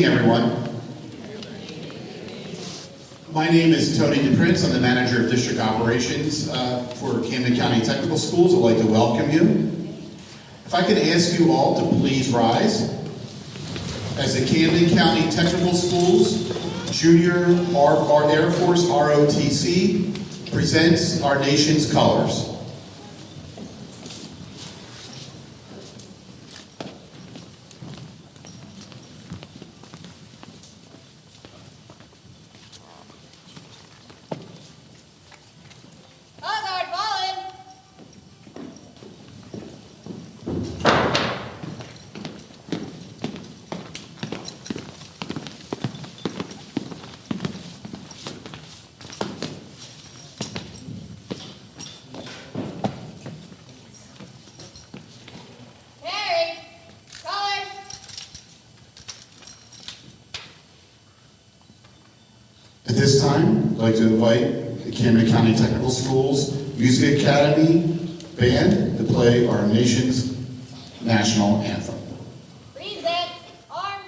everyone. My name is Tony DePrince. I'm the manager of district operations for Camden County Technical Schools. I'd like to welcome you. If I could ask you all to please rise as the Camden County Technical Schools Junior Air Force ROTC presents our nation's colors. At this time, I'd like to invite the Camden County Technical Schools Music Academy Band to play our nation's national anthem. Present, arms.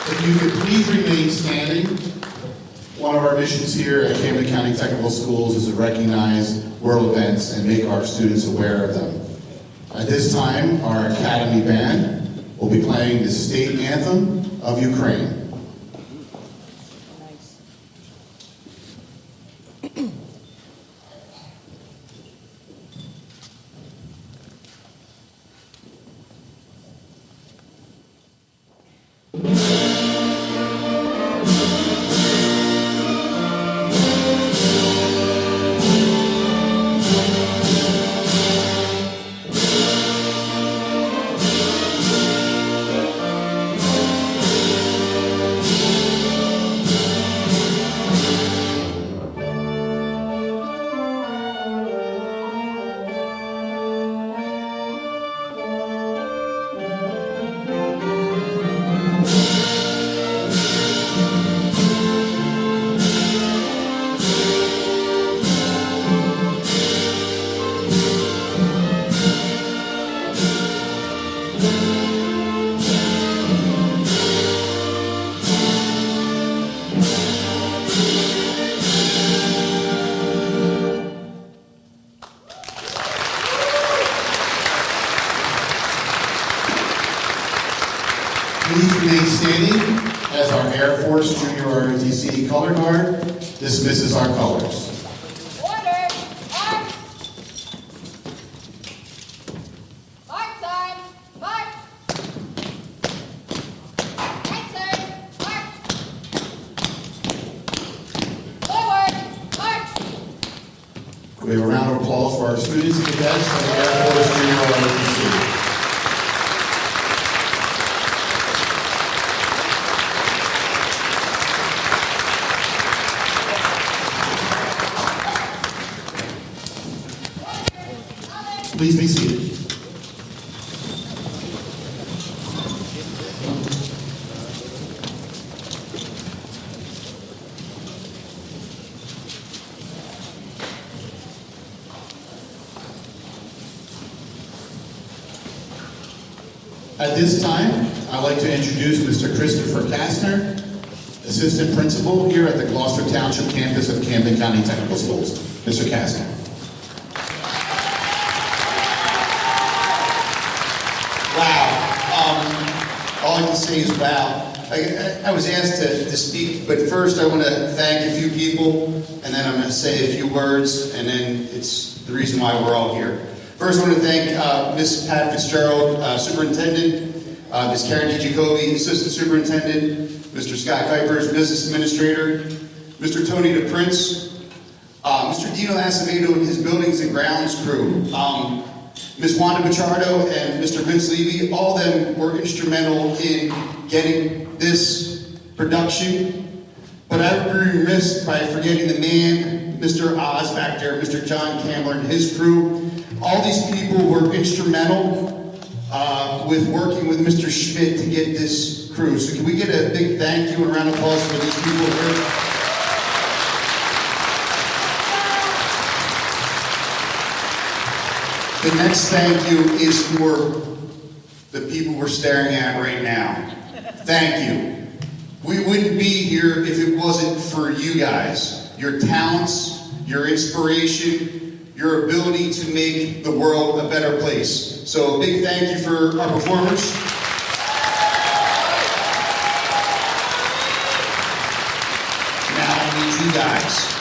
If you could please remain standing. One of our missions here at Camden County Technical Schools is to recognize world events and make our students aware of them. At this time, our Academy Band will be playing the state anthem of Ukraine. Please remain standing as our Air Force Junior ROTC Color Guard dismisses our colors. Order, march. March time, march. Right turn, march. Forward, march. We have a round of applause for our students and cadets of the Air Force Junior ROTC. Please be seated. At this time, I'd like to introduce Mr. Christopher Kastner, Assistant Principal here at the Gloucester Township campus of Camden County Technical Schools, Mr. Kastner. Wow. All I can say is wow. I was asked to speak, but first I want to thank a few people, and then I'm going to say a few words, and then it's the reason why we're all here. First, I want to thank Ms. Pat Fitzgerald, Superintendent, Ms. Karen DiGiacobi, Assistant Superintendent, Mr. Scott Kuipers, Business Administrator, Mr. Tony DePrince, Mr. Dino Acevedo and his Buildings and Grounds crew, Ms. Wanda Bichardo and Mr. Vince Levy. All of them were instrumental in getting this production. But I would be remiss by forgetting the man, Mr. Oz back there, Mr. John Campbell and his crew. All these people were instrumental with working with Mr. Schmidt to get this crew. So can we get a big thank you and a round of applause for these people here? The next thank you is for the people we're staring at right now. Thank you. We wouldn't be here if it wasn't for you guys. Your talents, your inspiration, your ability to make the world a better place. So a big thank you for our performers. Now I need you guys.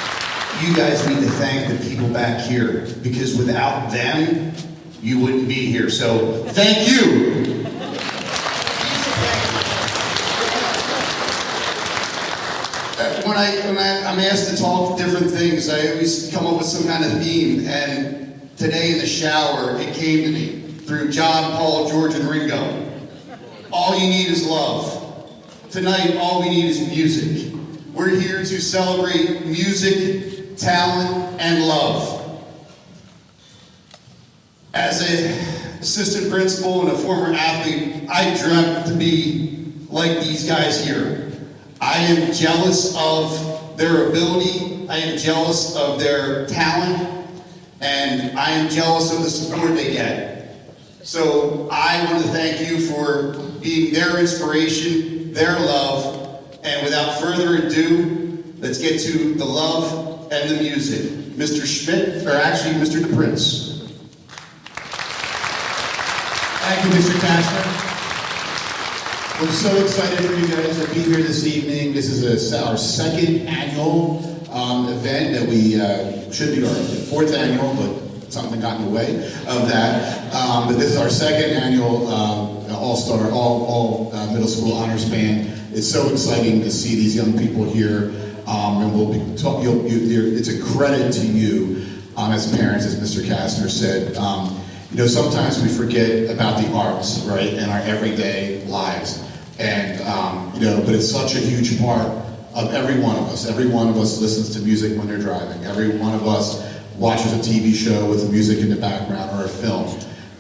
You guys need to thank the people back here, because without them, you wouldn't be here. So thank you. When I'm asked to talk different things, I always come up with some kind of theme. And today in the shower, it came to me through John, Paul, George, and Ringo. All you need is love. Tonight, all we need is music. We're here to celebrate music, talent, and love. As an assistant principal and a former athlete, I dreamt to be like these guys here. I am jealous of their ability, I am jealous of their talent, and I am jealous of the support they get. So I want to thank you for being their inspiration, their love, and without further ado, let's get to the love and the music. Mr. Schmidt, or actually Mr. DePrince. Thank you, Mr. Kastner. We're so excited for you guys to be here this evening. This is our second annual event that we should be our fourth annual, but something got in the way of that. But this is our second annual All-Star, all middle school honors band. It's so exciting to see these young people here, and we'll be it's a credit to you as parents, as Mr. Kastner said. You know, sometimes we forget about the arts, right, in our everyday lives. And, you know, but it's such a huge part of every one of us. Every one of us listens to music when they're driving. Every one of us watches a TV show with music in the background or a film.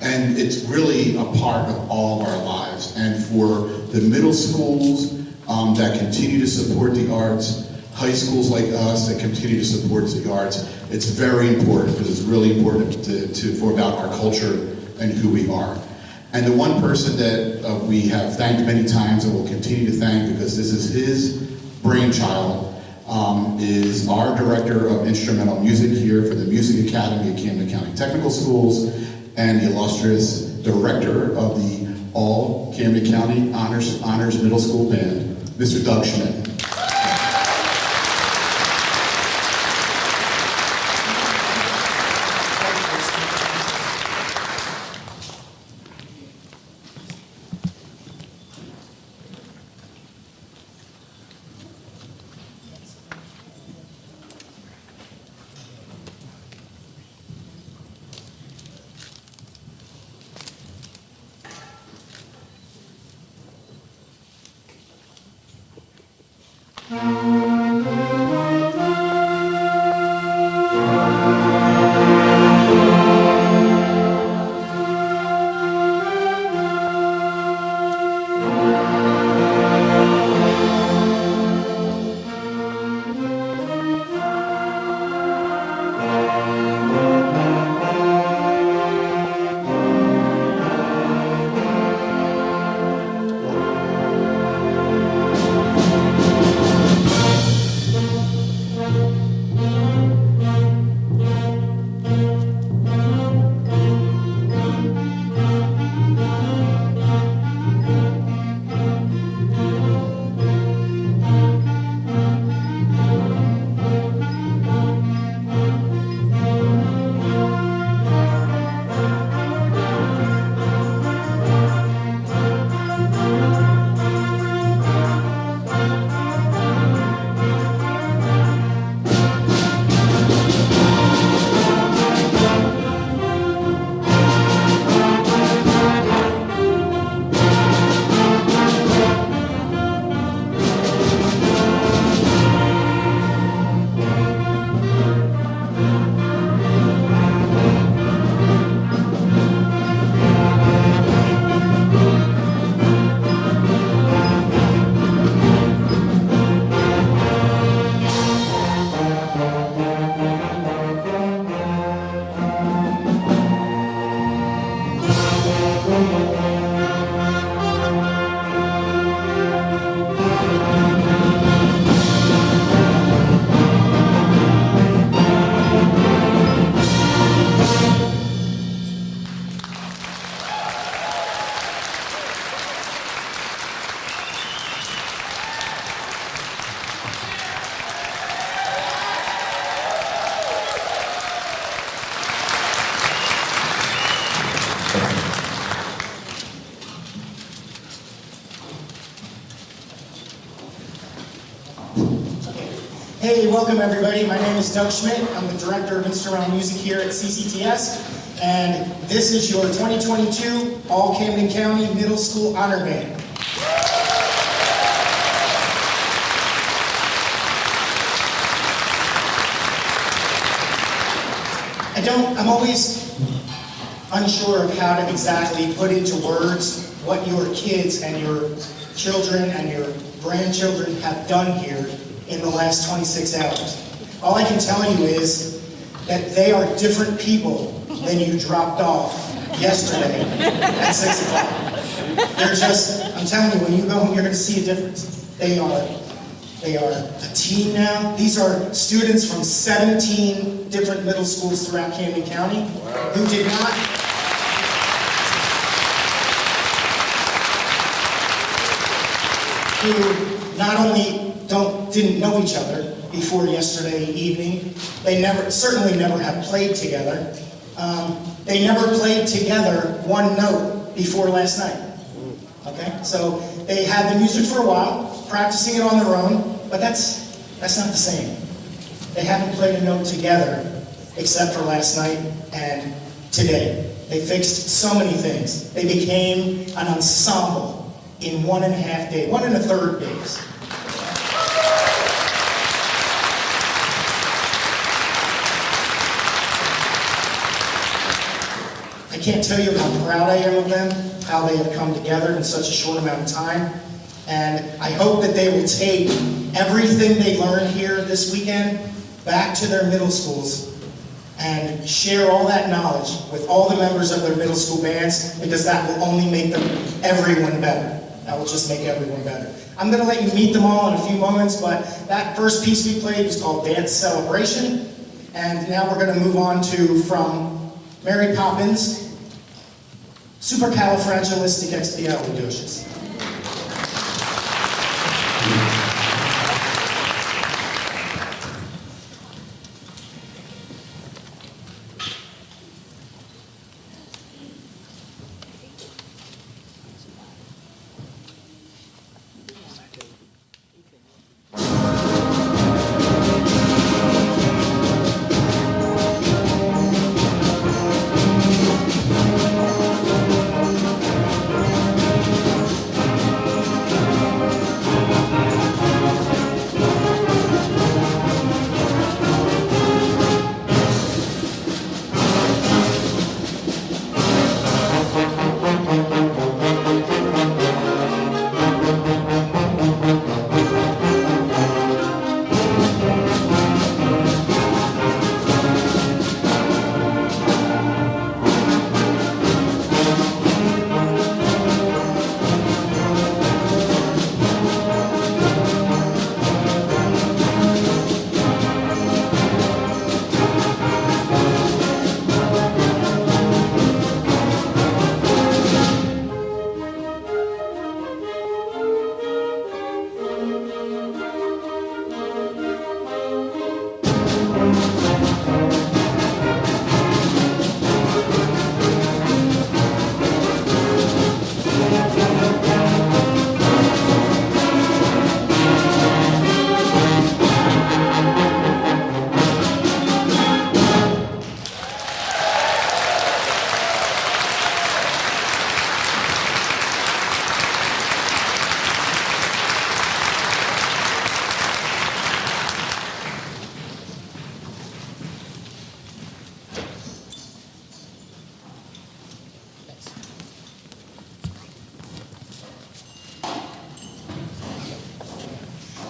And it's really a part of all of our lives. And for the middle schools that continue to support the arts, high schools like us that continue to support the arts, it's very important, because it's really important for about our culture and who we are. And the one person that we have thanked many times and will continue to thank, because this is his brainchild, is our Director of Instrumental Music here for the Music Academy at Camden County Technical Schools, and the illustrious Director of the All-Camden County Honors Middle School Band, Mr. Doug Schmidt. welcome everybody. My name is Doug Schmidt. I'm the Director of Instrumental Music here at CCTS, and this is your 2022 All-Camden County Middle School Honor Band. I'm always unsure of how to exactly put into words what your kids and your children and your grandchildren have done here in the last 26 hours. All I can tell you is that they are different people than you dropped off yesterday at 6 o'clock. They're just, I'm telling you, when you go home, you're going to see a difference. They are a team now. These are students from 17 different middle schools throughout Camden County who did not who not only didn't know each other before yesterday evening, they certainly never have played together. They never played together one note before last night. Okay, so they had the music for a while, practicing it on their own, but that's not the same. They haven't played a note together except for last night and today. They fixed so many things. They became an ensemble in 1.5 days, 1 1/3 days. I can't tell you how proud I am of them, how they have come together in such a short amount of time. And I hope that they will take everything they learned here this weekend back to their middle schools and share all that knowledge with all the members of their middle school bands, because that will only make everyone better. That will just make everyone better. I'm going to let you meet them all in a few moments, but that first piece we played was called Dance Celebration. And now we're going to move on to, from Mary Poppins, Supercalifragilisticexpialidocious.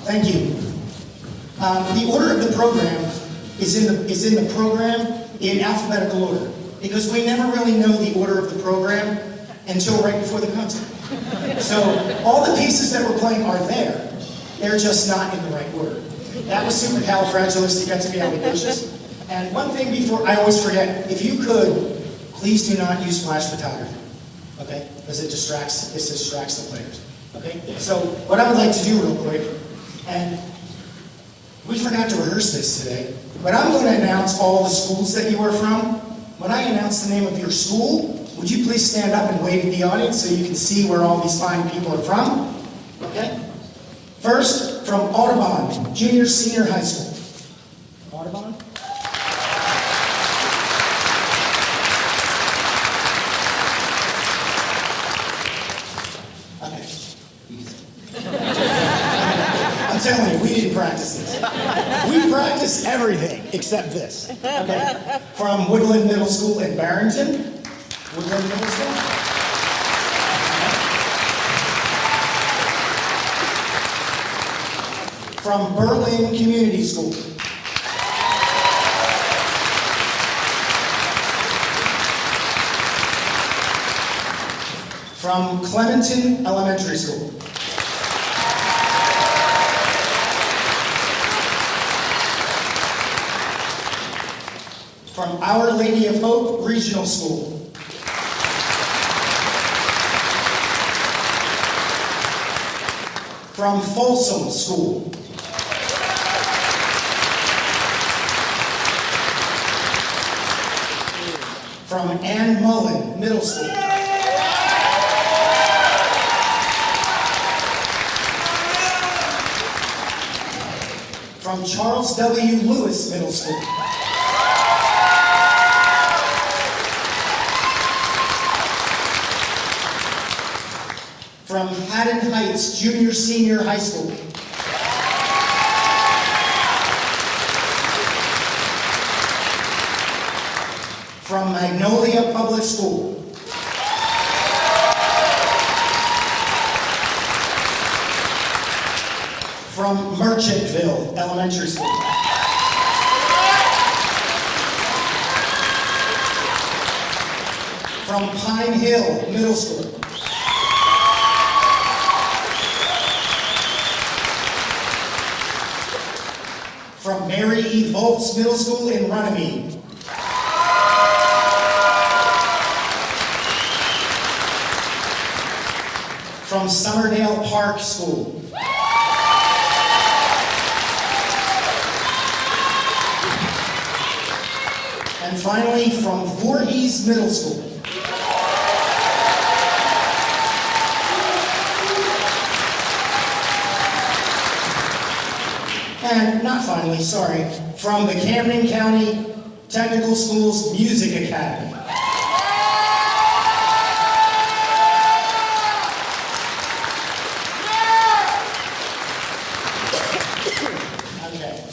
Thank you. The order of the program is in the program in alphabetical order, because we never really know the order of the program until right before the concert. So all the pieces that we're playing are there. They're just not in the right order. That was Supercalifragilisticexpialidocious. And one thing before, I always forget, if you could, please do not use flash photography, okay? Because it distracts the players, okay? So what I would like to do real quick, and we forgot to rehearse this today, but I'm going to announce all the schools that you are from. When I announce the name of your school, would you please stand up and wave at the audience so you can see where all these fine people are from? Okay? First, from Audubon Junior Senior High School. Audubon. Okay. I'm telling you, we didn't practice this. We practiced everything except this. Okay. From Woodland Middle School in Barrington. Woodland Middle School. From Berlin Community School. From Clementon Elementary School. From Our Lady of Hope Regional School. From Folsom School. From Ann Mullen Middle School. From Charles W. Lewis Middle School. From Haddon Heights Junior Senior High School. From Magnolia Public School. From Merchantville Elementary School. From Pine Hill Middle School. From Mary E. Volz Middle School in Runnymede. From Summerdale Park School. And finally, from Voorhees Middle School. And not finally, sorry, from the Camden County Technical Schools Music Academy. Okay.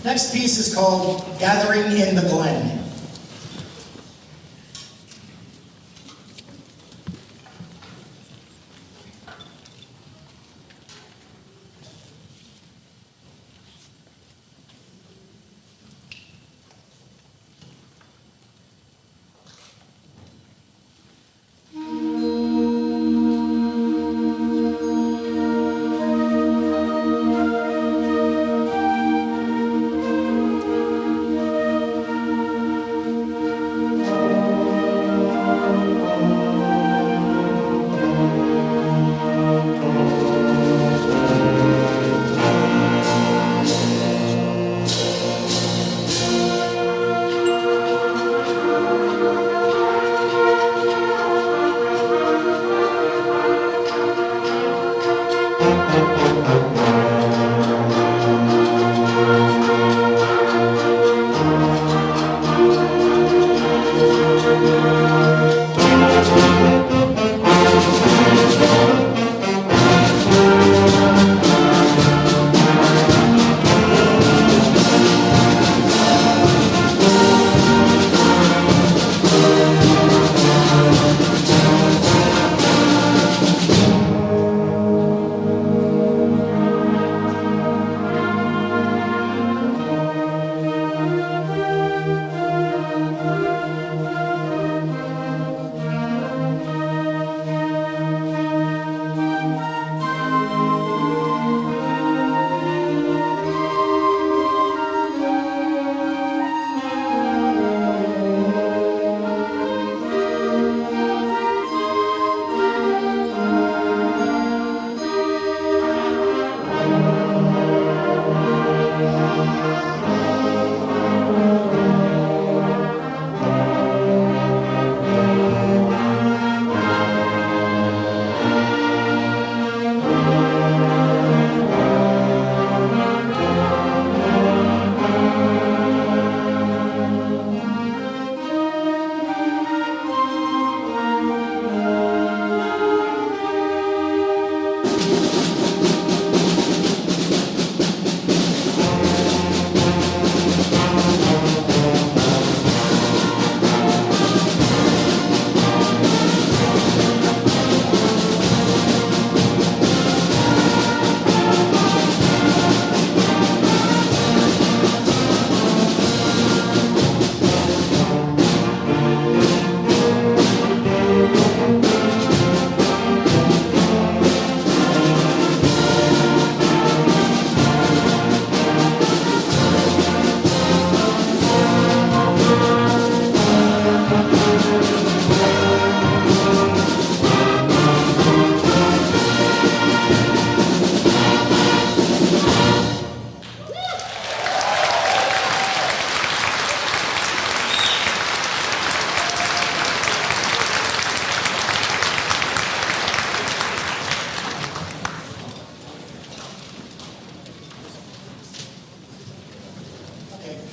Next piece is called Gathering in the Glen.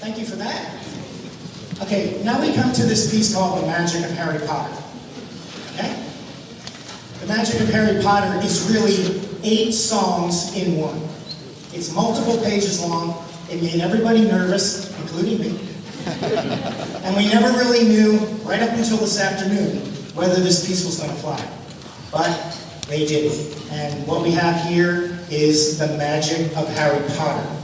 Thank you for that. Okay, now we come to this piece called The Magic of Harry Potter. Okay? The Magic of Harry Potter is really 8 songs in one. It's multiple pages long. It made everybody nervous, including me. And we never really knew, right up until this afternoon, whether this piece was going to fly. But they did. And what we have here is The Magic of Harry Potter.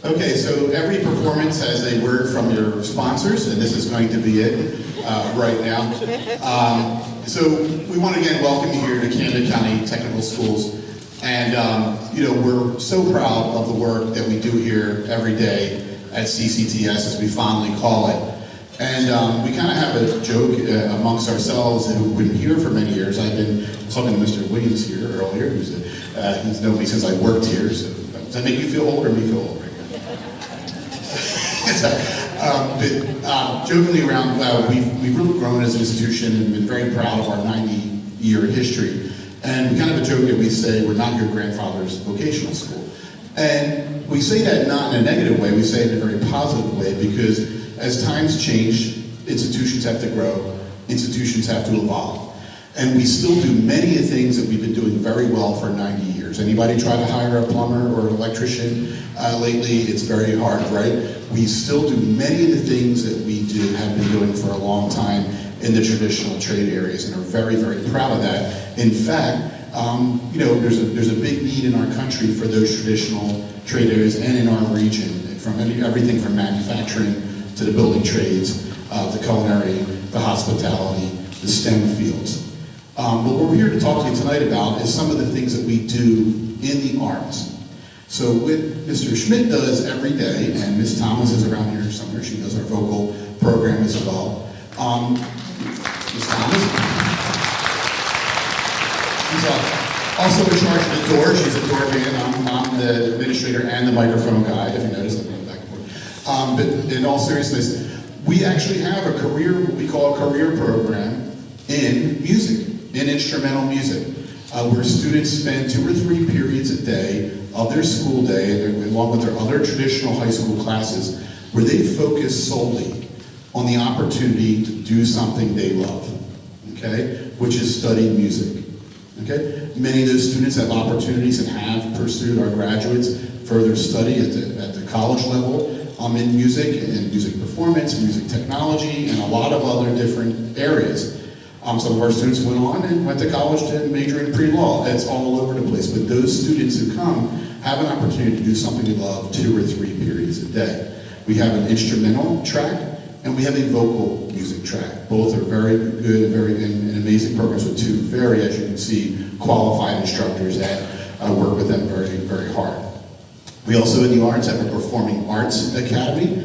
Okay, so every performance has a word from your sponsors, and this is going to be it right now. So we want to again welcome you here to Camden County Technical Schools. And we're so proud of the work that we do here every day at CCTS, as we fondly call it. And we kind of have a joke amongst ourselves who've been here for many years. I've been talking to Mr. Williams here earlier, he's known me since I worked here. So does that make you feel old or me feel old? Jokingly around, we've really grown as an institution and been very proud of our 90-year history. And kind of a joke that we say, we're not your grandfather's vocational school. And we say that not in a negative way, we say it in a very positive way, because as times change, institutions have to grow, institutions have to evolve. And we still do many of the things that we've been doing very well for 90 years. Anybody try to hire a plumber or an electrician lately? It's very hard, right? We still do many of the things that we have been doing for a long time in the traditional trade areas, and are very, very proud of that. In fact, there's a big need in our country for those traditional trade areas and in our region, from everything from manufacturing to the building trades, the culinary, the hospitality, the STEM fields. But what we're here to talk to you tonight about is some of the things that we do in the arts. So what Mr. Schmidt does every day, and Ms. Thomas is around here somewhere, she does our vocal program as well. Ms. Thomas. She's also in charge of the door. She's a door man. I'm the administrator and the microphone guy, if you notice, I'm going back and forth. But in all seriousness, we actually have what we call a career program in music, in instrumental music, where students spend 2 or 3 periods a day of their school day, along with their other traditional high school classes, where they focus solely on the opportunity to do something they love, okay, which is study music, okay? Many of those students have opportunities and have pursued, our graduates, further study at the college level in music and music performance, music technology, and a lot of other different areas. Some of our students went on and went to college to major in pre-law. It's all over the place. But those students who come have an opportunity to do something they love 2 or 3 periods a day. We have an instrumental track and we have a vocal music track. Both are very good and amazing programs with 2 very, as you can see, qualified instructors that work with them very, very hard. We also in the arts have a performing arts academy.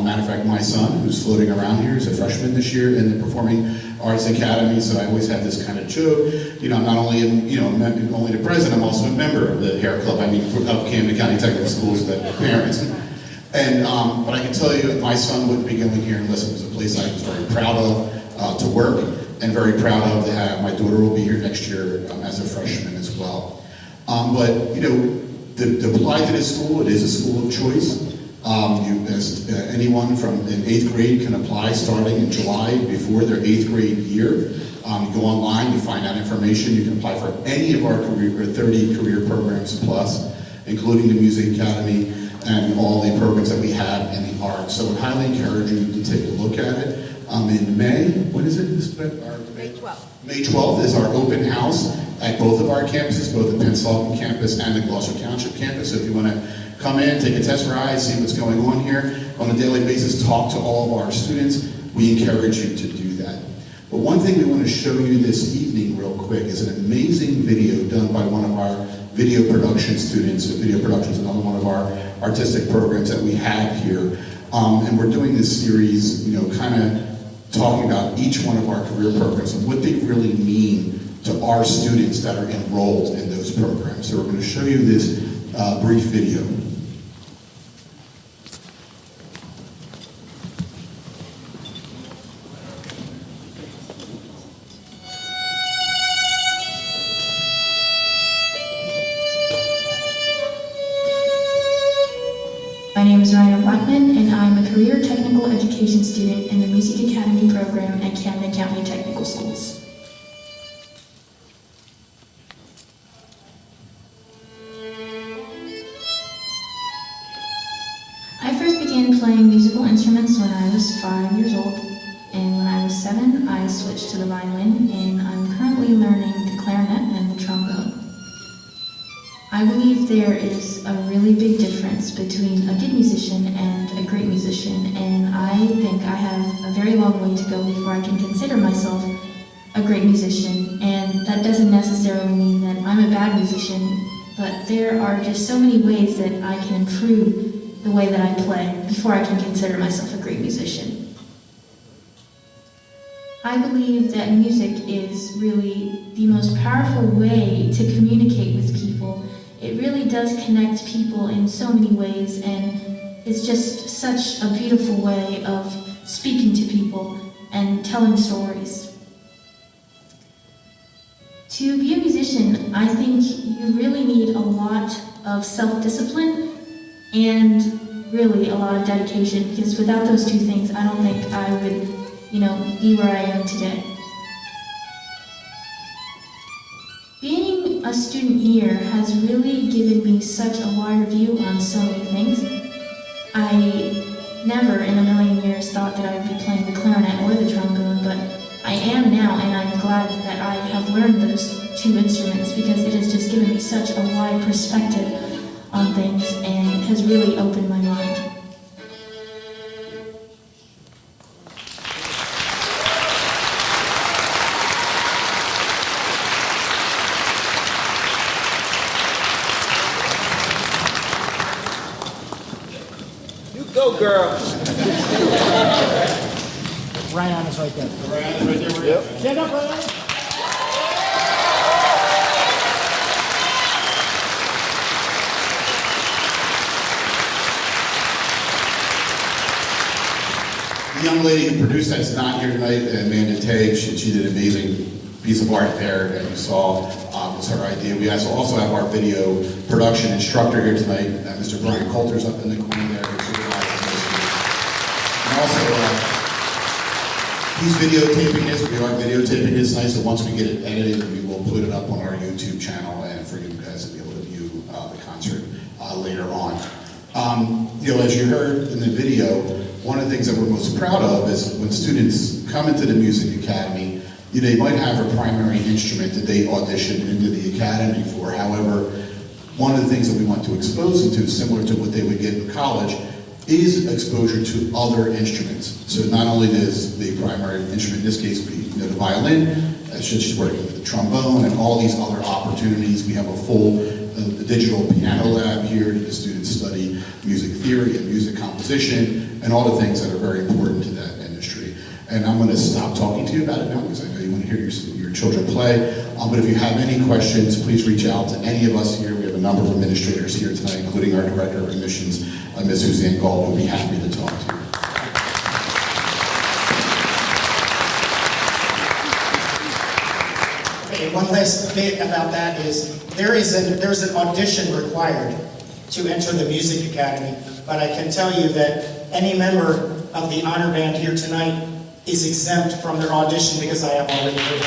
Matter of fact, my son, who's floating around here, is a freshman this year in the Performing Arts Academy, so I always have this kind of joke. I'm not only only the president, I'm also a member of the hair club, of Camden County Technical Schools, the parents. And, but I can tell you, my son wouldn't be going here unless it was a place I was very proud of to work, and very proud of to have. My daughter will be here next year as a freshman as well. But, to apply to this school, it is a school of choice. Anyone from in 8th grade can apply starting in July before their 8th grade year. You go online, you find out information. You can apply for any of our 30 career programs plus, including the Music Academy and all the programs that we have in the arts. So I highly encourage you to take a look at it. In May, what is it? May 12th. May 12th is our open house at both of our campuses, both the Pennsauken campus and the Gloucester Township campus. So if you want to come in, take a test ride, see what's going on here on a daily basis, talk to all of our students, we encourage you to do that. But one thing we want to show you this evening real quick is an amazing video done by one of our video production students. Video production is another one of our artistic programs that we have here. And we're doing this series, kind of talking about each one of our career programs and what they really mean to our students that are enrolled in those programs. So we're going to show you this brief video. My name is Ryan Blackman, and I'm a career technical education student in the Music Academy program at Camden County Technical Schools. I first began playing musical instruments when I was 5 years old, and when I was 7, I switched to the violin, and I'm currently learning the clarinet and the trombone. I I believe there is a really big difference between a good musician and a great musician, and I think I have a very long way to go before I can consider myself a great musician. And that doesn't necessarily mean that I'm a bad musician, but there are just so many ways that I can improve the way that I play before I can consider myself a great musician. I believe that music is really the most powerful way to communicate with people. It really does connect people in so many ways, and it's just such a beautiful way of speaking to people and telling stories. To be a musician, I think you really need a lot of self-discipline and really a lot of dedication, because without those two things, I don't think I would, be where I am today. Being a student here has really given me such a wider view on so many things. I never in a million years thought that I would be playing the clarinet or the trombone, but I am now, and I'm glad that I have learned those two instruments because it has just given me such a wide perspective on things and has really opened my mind. Go, girl. Ryan is right there. Ryan is right there. Yep. Get up, Ryan. The young lady who produced that's not here tonight, Amanda Tay, she did an amazing piece of art there that you saw. Was her idea. We also have our video production instructor here tonight, Mr. Brian Coulter's up in the corner there. And also, he's videotaping this. We are videotaping this tonight, so once we get it edited, we will put it up on our YouTube channel and for you guys to be able to view the concert later on. As you heard in the video, one of the things that we're most proud of is when students come into the Music Academy, they might have a primary instrument that they audition into the academy for. However, one of the things that we want to expose them to, similar to what they would get in college, is exposure to other instruments. So not only does the primary instrument in this case be the violin, she's working with the trombone and all these other opportunities. We have a full digital piano lab here that the students study music theory and music composition and all the things that are very important to that industry. And I'm going to stop talking to you about it now because I know you want to hear your children play. But if you have any questions, please reach out to any of us here. We have a number of administrators here tonight, including our Director of Admissions, Ms. Suzanne Gall, who will be happy to talk to you. Okay, one last bit about that is there's an audition required to enter the Music Academy, but I can tell you that any member of the honor band here tonight is exempt from their audition because I have already heard it.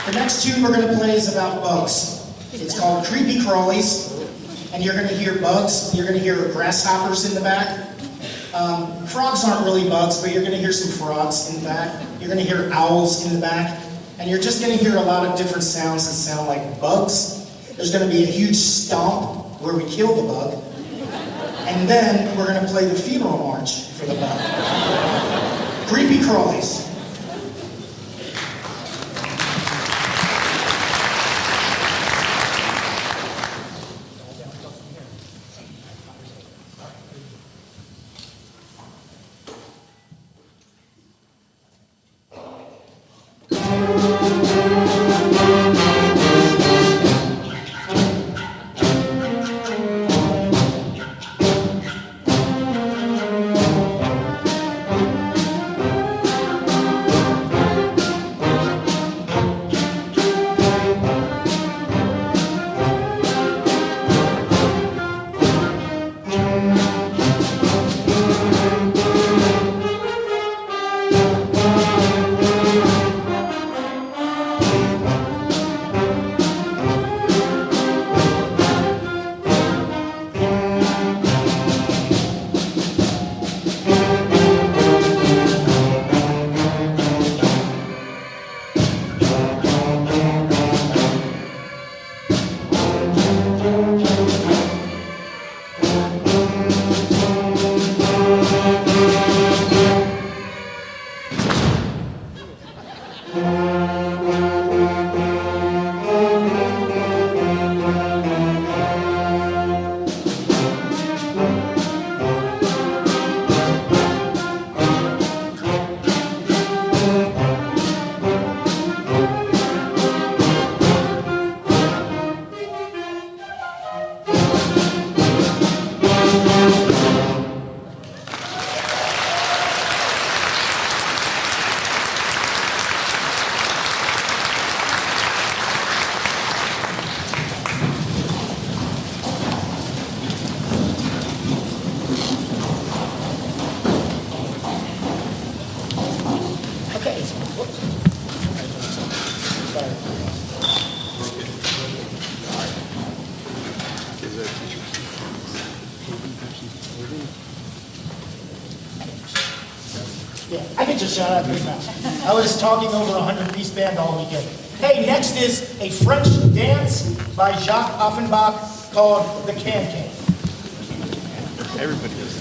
The next tune we're going to play is about bugs. It's called Creepy Crawlies, and you're going to hear bugs, you're going to hear grasshoppers in the back. Frogs aren't really bugs, but you're going to hear some frogs in the back. You're going to hear owls in the back, and you're just going to hear a lot of different sounds that sound like bugs. There's going to be a huge stomp where we kill the bug, and then we're going to play the funeral march for the bug. Creepy Crawlies. Yeah, I get your shout out pretty fast. I was talking over a 100-piece band all weekend. Hey, next is a French dance by Jacques Offenbach called the Can-Can. Everybody does.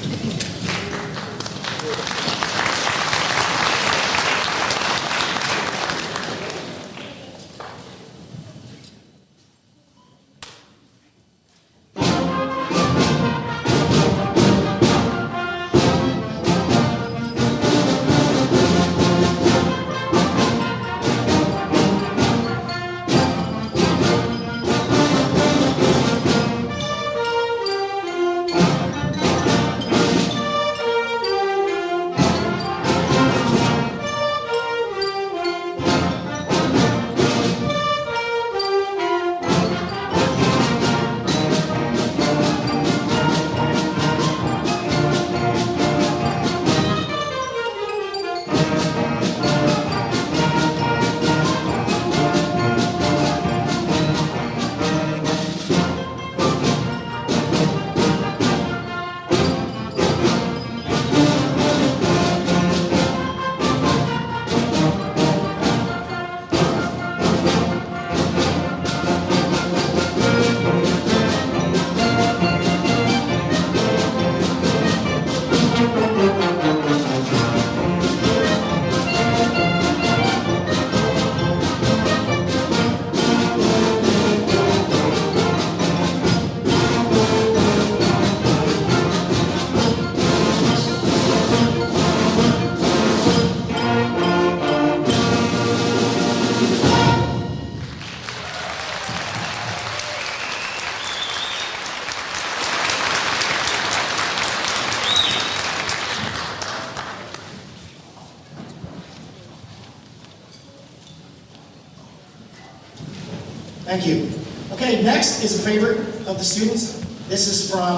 Thank you. Okay, next is a favorite of the students. This is from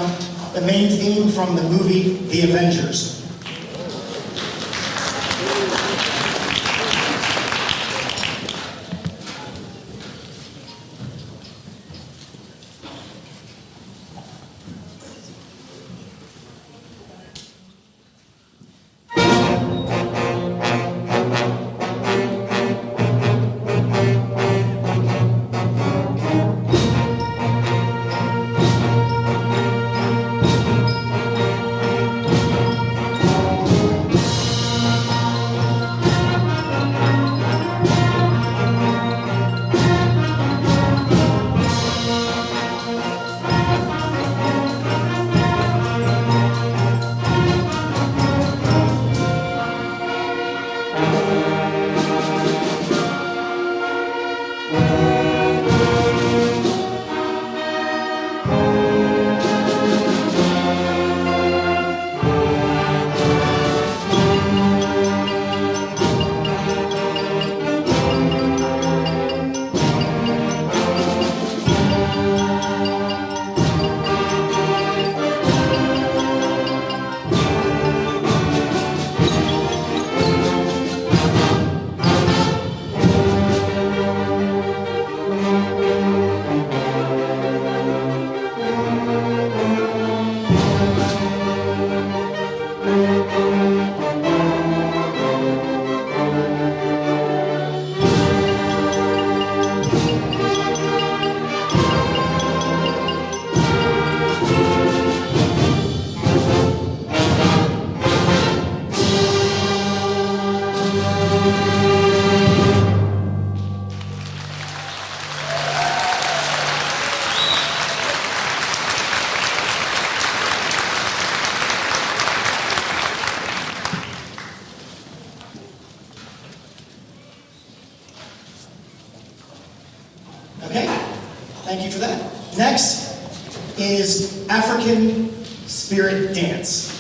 the main theme from the movie The Avengers. Okay, thank you for that. Next is African Spirit Dance.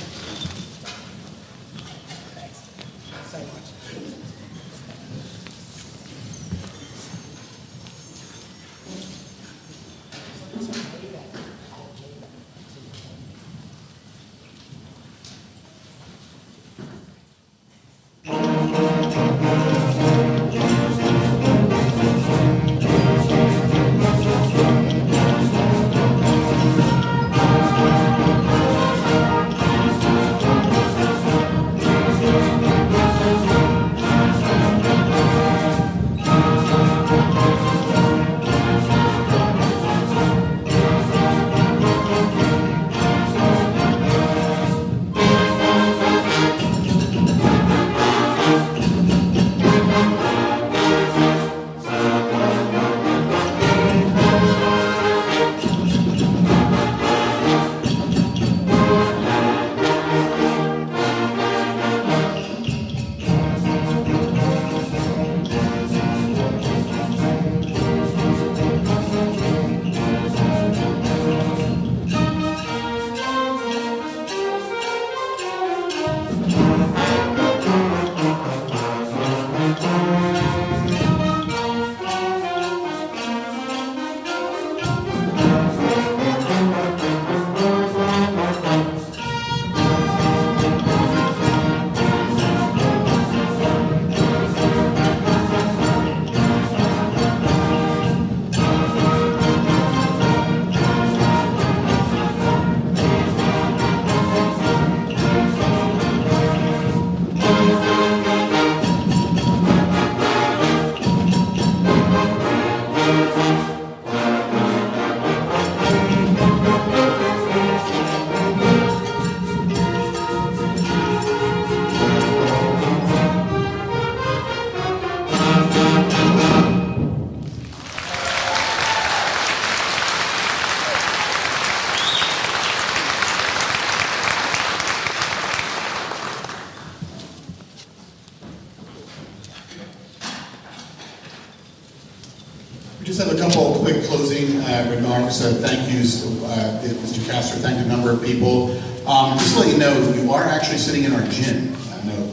Just have a couple of quick closing remarks. Thank yous, Mr. Castor. Thank a number of people. Just to let you know, you are actually sitting in our gym. I know,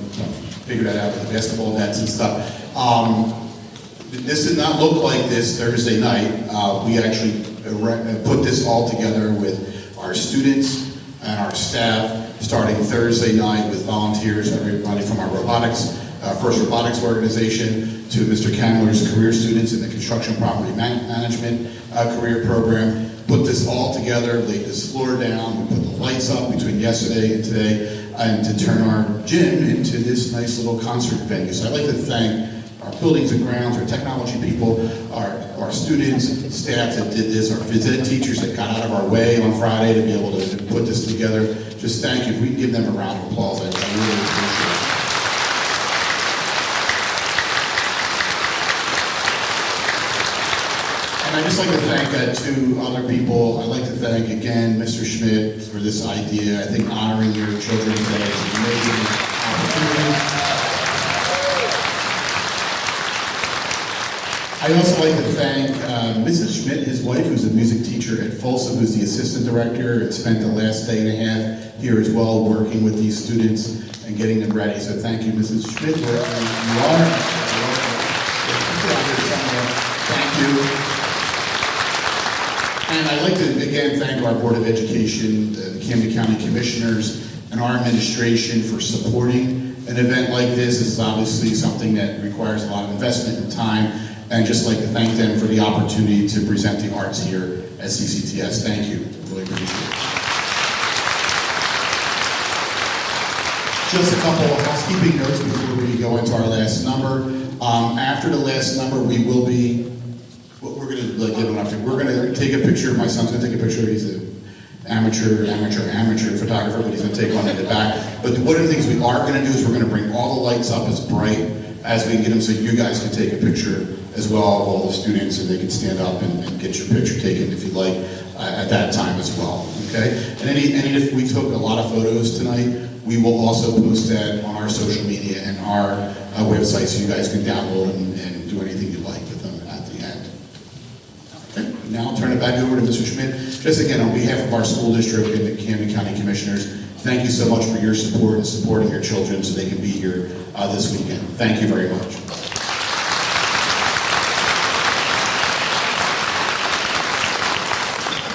figured that out with the basketball nets and stuff. This did not look like this Thursday night. We actually put this all together with our students and our staff starting Thursday night with volunteers, everybody from our robotics, first robotics organization, to Mr. Kamler's career students in the construction property management career program. Put this all together, laid this floor down, we put the lights up between yesterday and today, and to turn our gym into this nice little concert venue. So I'd like to thank our buildings and grounds, our technology people, our students, staff that did this, our phys ed teachers that got out of our way on Friday to be able to put this together. Just thank you. If we can give them a round of applause, I really appreciate it. And I'd just like to thank two other people. I'd like to thank again Mr. Schmidt for this idea. I think honoring your children today is an amazing opportunity. I'd also like to thank Mrs. Schmidt, his wife, who's a music teacher at Folsom, who's the assistant director, and spent the last day and a half here as well working with these students and getting them ready. So thank you, Mrs. Schmidt, wherever you are. Thank you. And I'd like to again thank our Board of Education, the Camden County Commissioners, and our administration for supporting an event like this. This is obviously something that requires a lot of investment and time. And I'd just like to thank them for the opportunity to present the arts here at CCTS. Thank you. Really appreciate it. Just a couple of housekeeping notes before we go into our last number. After the last number, we will be, we're going to give an update. We're going to take a picture. My son's going to take a picture. He's an amateur photographer, but he's going to take one in the back. But one of the things we are going to do is we're going to bring all the lights up as bright as we can get them, so you guys can take a picture as well of all the students, and they can stand up and get your picture taken if you'd like at that time as well. Okay? And if we took a lot of photos tonight, we will also post that on our social media and our website, so you guys can download them and do anything you like with them at the end. Okay? Now I'll turn it back over to Mr. Schmidt. Just again, on behalf of our school district and the Camden County Commissioners, thank you so much for your support and supporting your children so they can be here this weekend. Thank you very much.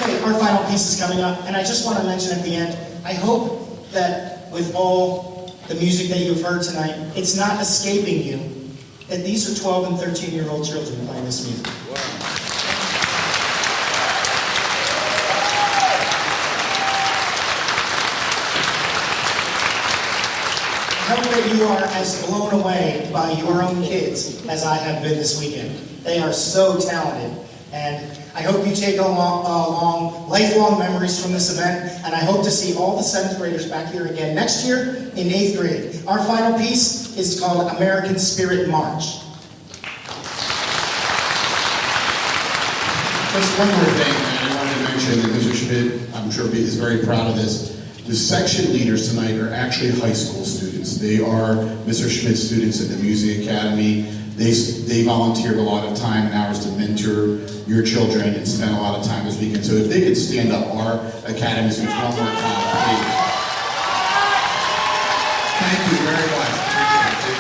Okay, our final piece is coming up, and I just want to mention at the end, I hope that with all the music that you've heard tonight, it's not escaping you that these are 12 and 13-year-old children playing this music. I hope that you are as blown away by your own kids as I have been this weekend. They are so talented, and I hope you take along lifelong memories from this event, and I hope to see all the 7th graders back here again next year in 8th grade. Our final piece is called American Spirit March. Just one more thing I wanted to mention, and Mr. Schmidt, I'm sure is very proud of this. The section leaders tonight are actually high school students. They are Mr. Schmidt's students at the Music Academy. They volunteered a lot of time and hours to mentor your children and spend a lot of time this weekend. So if they could stand up, our academies one more time, please. Thank you very much. Appreciate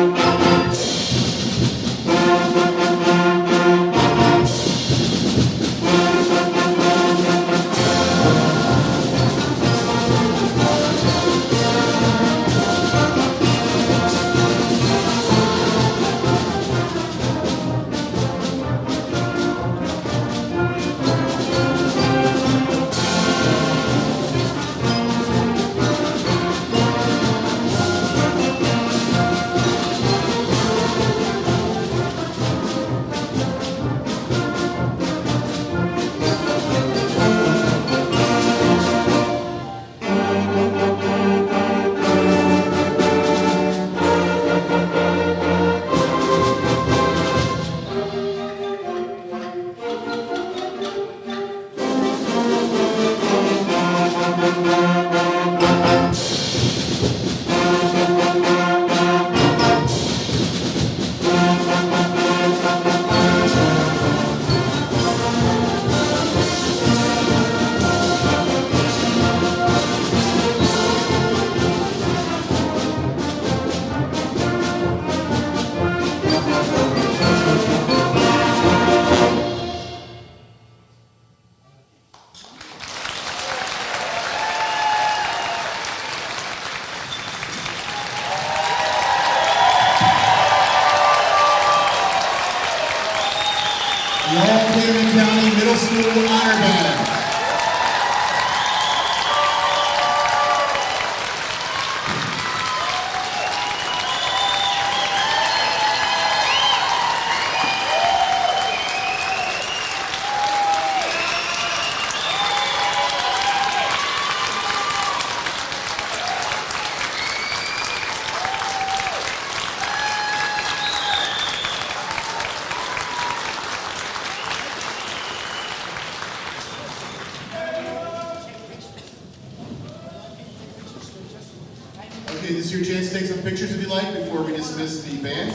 it. the All-Camden County Middle School Honor Band. Okay, this is your chance to take some pictures if you like before we dismiss the band.